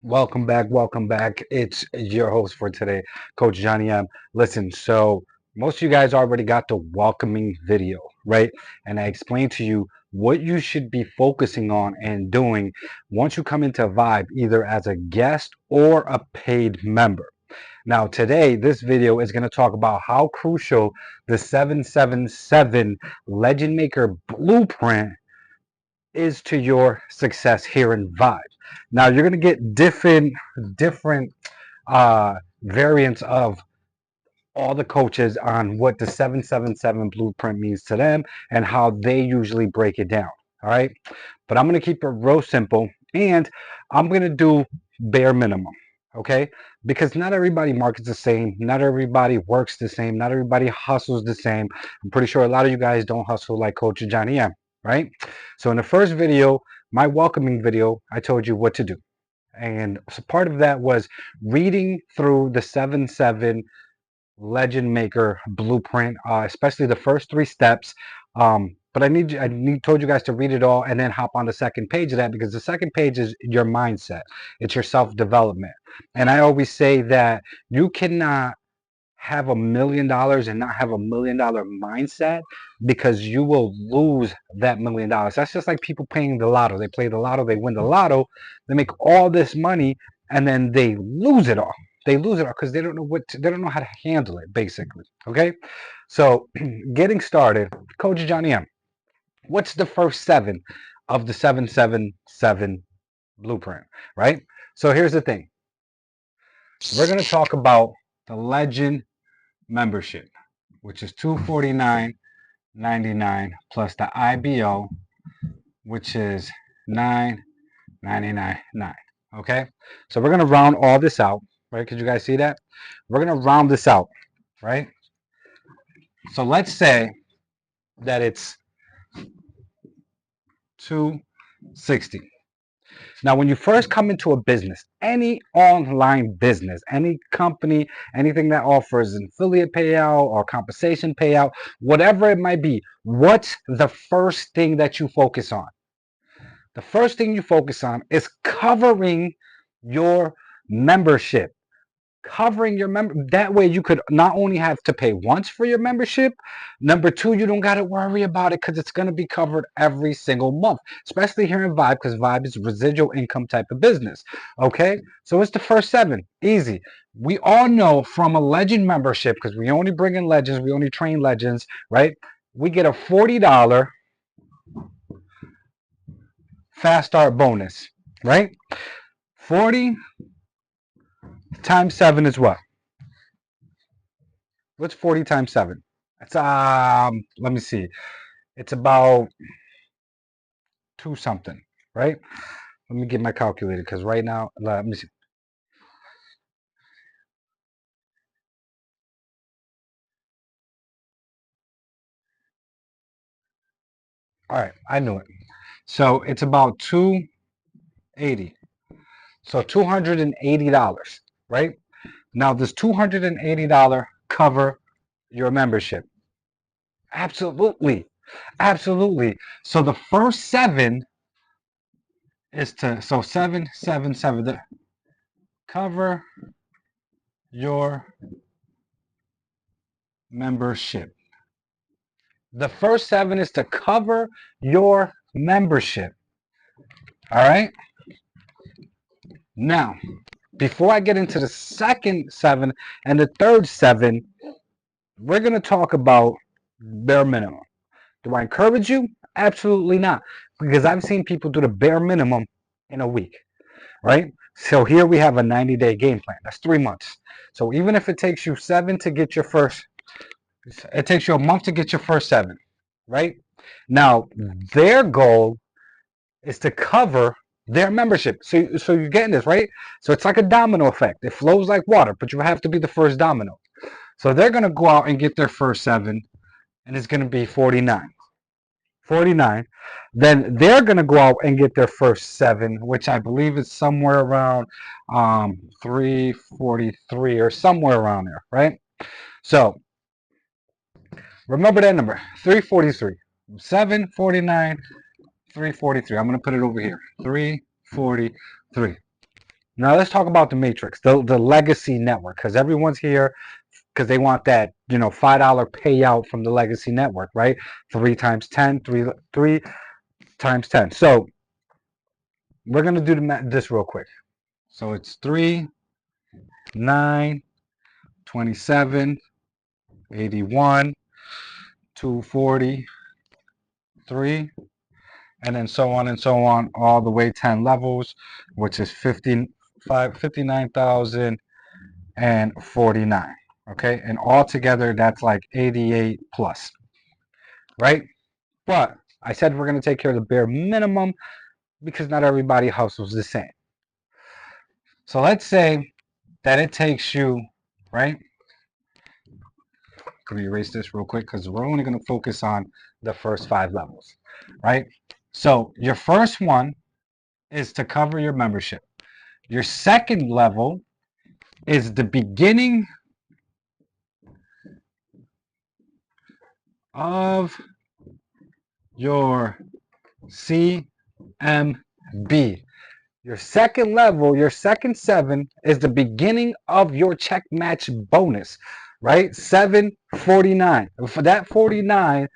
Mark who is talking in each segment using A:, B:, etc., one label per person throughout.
A: Welcome back. Welcome back. It's your host for today, Coach Johnny M. Listen, so most of you guys already got the welcoming video, right? And I explained to you what you should be focusing on and doing once you come into Vibe, either as a guest or a paid member. Now, today, this video is going to talk about how crucial the 777 Legend Maker Blueprint is to your success here in Vibe. Now you're gonna get different variants of all the coaches on what the 777 blueprint means to them and how they usually break it down. All right, but I'm gonna keep it real simple and I'm gonna do bare minimum. Okay, because not everybody markets the same, not everybody works the same, not everybody hustles the same. I'm pretty sure a lot of you guys don't hustle like Coach Johnny M, right? So in the first video, my welcoming video, I told you what to do. And so part of that was reading through the 7-7 Legend Maker blueprint, especially the first three steps. But told you guys to read it all and then hop on the second page of that, because the second page is your mindset. It's your self-development. And I always say that you cannot have $1 million and not have $1 million mindset, because you will lose that $1 million. That's just like people playing the lotto. They play the lotto, they win the lotto, they make all this money, and then they lose it all. They lose it all because they don't know they don't know how to handle it, basically. Okay, so getting started, Coach Johnny M. What's the first seven of the 777 blueprint? Right. So here's the thing. We're going to talk about the legend membership, which is $249.99 plus the IBO, which is $9.99. Okay, so we're gonna round all this out, right? Could you guys see that? We're gonna round this out, right? So let's say that it's 260. Now, when you first come into a business, any online business, any company, anything that offers an affiliate payout or compensation payout, whatever it might be, what's the first thing that you focus on? The first thing you focus on is covering your membership. Covering your member, that way you could not only have to pay once for your membership, number two, you don't got to worry about it because it's going to be covered every single month, especially here in Vibe, because Vibe is residual income type of business. Okay, so it's the first seven, easy. We all know from a legend membership, because we only bring in legends, we only train legends, right? We get a $40 fast start bonus, right? 40 times 7 is what? What's 40 times 7? It's let me see. It's about two something, right? Let me get my calculator, because right now, let me see. All right, I knew it. So it's about 280. So $280, right? Now, does $280 cover your membership? Absolutely. Absolutely. So the first seven is to, so 777, cover your membership. The first seven is to cover your membership. All right. Now, before I get into the second seven and the third seven, we're going to talk about bare minimum. Do I encourage you? Absolutely not. Because I've seen people do the bare minimum in a week, right? So here we have a 90-day game plan. That's 3 months. So even if it takes you it takes you a month to get your first seven, right? Now, their goal is to cover their membership. So you're getting this, right? So it's like a domino effect. It flows like water, but you have to be the first domino. So they're going to go out and get their first seven, and it's going to be 49. 49. Then they're going to go out and get their first seven, which I believe is somewhere around 343 or somewhere around there, right? So remember that number, 343. 749, 343. I'm going to put it over here, 343. Now let's talk about the matrix, the legacy network, because everyone's here because they want that, $5 payout from the legacy network, right? 3 times 10, three times 10. So we're gonna do this real quick. So it's 3, 9, 27, 81, 240, 3, and then so on and so on, all the way 10 levels, which is 59,049. Okay, and all together that's like 88 plus, right? But I said we're going to take care of the bare minimum because not everybody hustles the same. So let's say that it takes you, right? Can we erase this real quick because we're only going to focus on the first 5 levels, right? So your first one is to cover your membership. Your second level is the beginning of your CMB. Your second level, your second 7 is the beginning of your check match bonus, right? 749. For that 49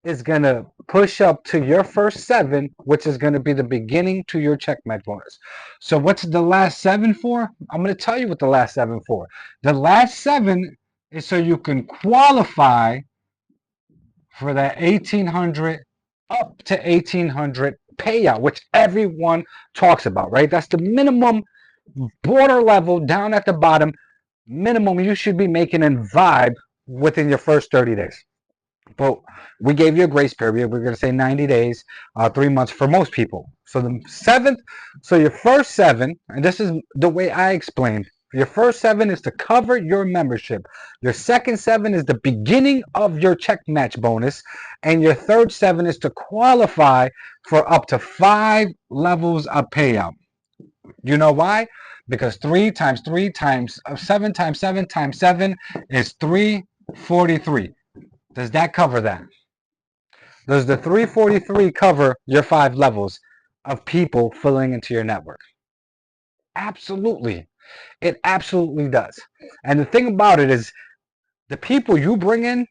A: is going to push up to your first 7, which is going to be the beginning to your check match bonus. So what's the last 7 for? I'm going to tell you what the last 7 for. The last 7 is so you can qualify for that 1800 up to 1800 payout, which everyone talks about, right? That's the minimum border level down at the bottom minimum you should be making in VYB within your first 30 days. But we gave you a grace period. We're going to say 90 days, 3 months for most people. So the 7th, so your first 7, and this is the way I explained. Your first 7 is to cover your membership. Your second 7 is the beginning of your check match bonus. And your third 7 is to qualify for up to 5 levels of payout. You know why? Because 3 times 3 times 7 times 7 times 7 is 343. Does that cover that? Does the 343 cover your 5 levels of people filling into your network? Absolutely. It absolutely does. And the thing about it is the people you bring in,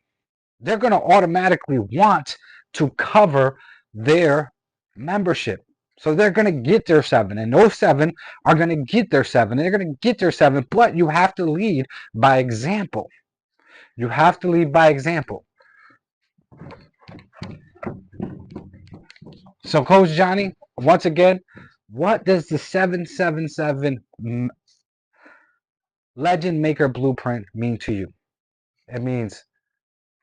A: they're going to automatically want to cover their membership. So they're going to get their 7, and those 7 are going to get their 7, and they're going to get their 7, but you have to lead by example. You have to lead by example. So, Coach Johnny, once again, what does the 777 Legend Maker Blueprint mean to you? It means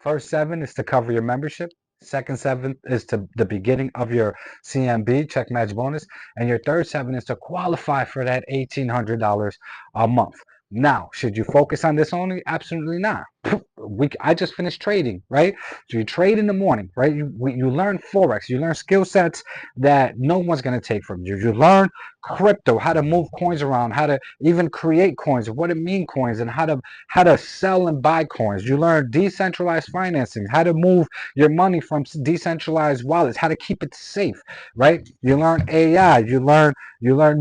A: first 7 is to cover your membership. Second 7 is to the beginning of your CMB, check match bonus. And your third 7 is to qualify for that $1,800 a month. Now, should you focus on this only? Absolutely not. I just finished trading, right? So you trade in the morning, right? You learn Forex, you learn skill sets that no one's going to take from you. You learn crypto, how to move coins around, how to even create coins, what it mean coins, and how to sell and buy coins. You learn decentralized financing, how to move your money from decentralized wallets, how to keep it safe, right? You learn AI, you learn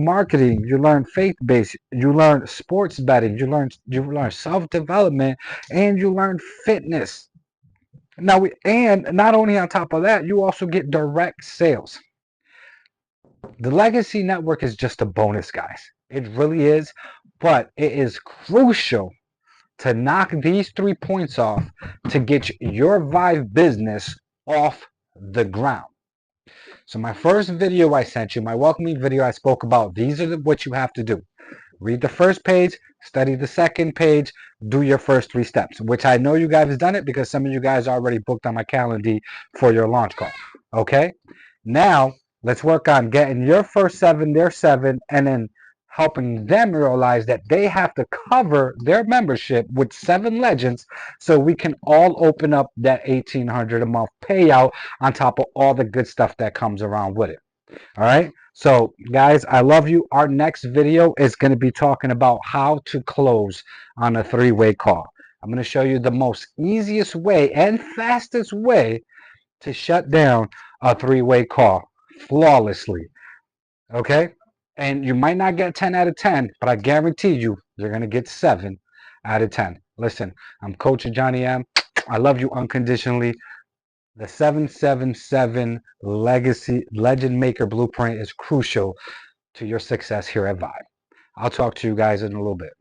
A: marketing, you learn faith-based, you learn sports betting, you learn self-development, and you learn fitness. Now, and not only on top of that, you also get direct sales. The legacy network is just a bonus, guys. It really is, but it is crucial to knock these 3 points off to get your VYB business off the ground. So my first video I sent you, my welcoming video, I spoke about these are what you have to do. Read the first page, study the second page, do your first 3 steps, which I know you guys have done it because some of you guys already booked on my calendar for your launch call. Okay? Now, let's work on getting your first 7, their 7, and then helping them realize that they have to cover their membership with 7 legends so we can all open up that $1,800 a month payout on top of all the good stuff that comes around with it. All right. So, guys, I love you. Our next video is going to be talking about how to close on a 3-way call. I'm going to show you the most easiest way and fastest way to shut down a 3-way call flawlessly. Okay. And you might not get 10 out of 10, but I guarantee you're going to get 7 out of 10. Listen, I'm Coach Johnny M. I love you unconditionally. The 777 Legacy Legend Maker Blueprint is crucial to your success here at VYB. I'll talk to you guys in a little bit.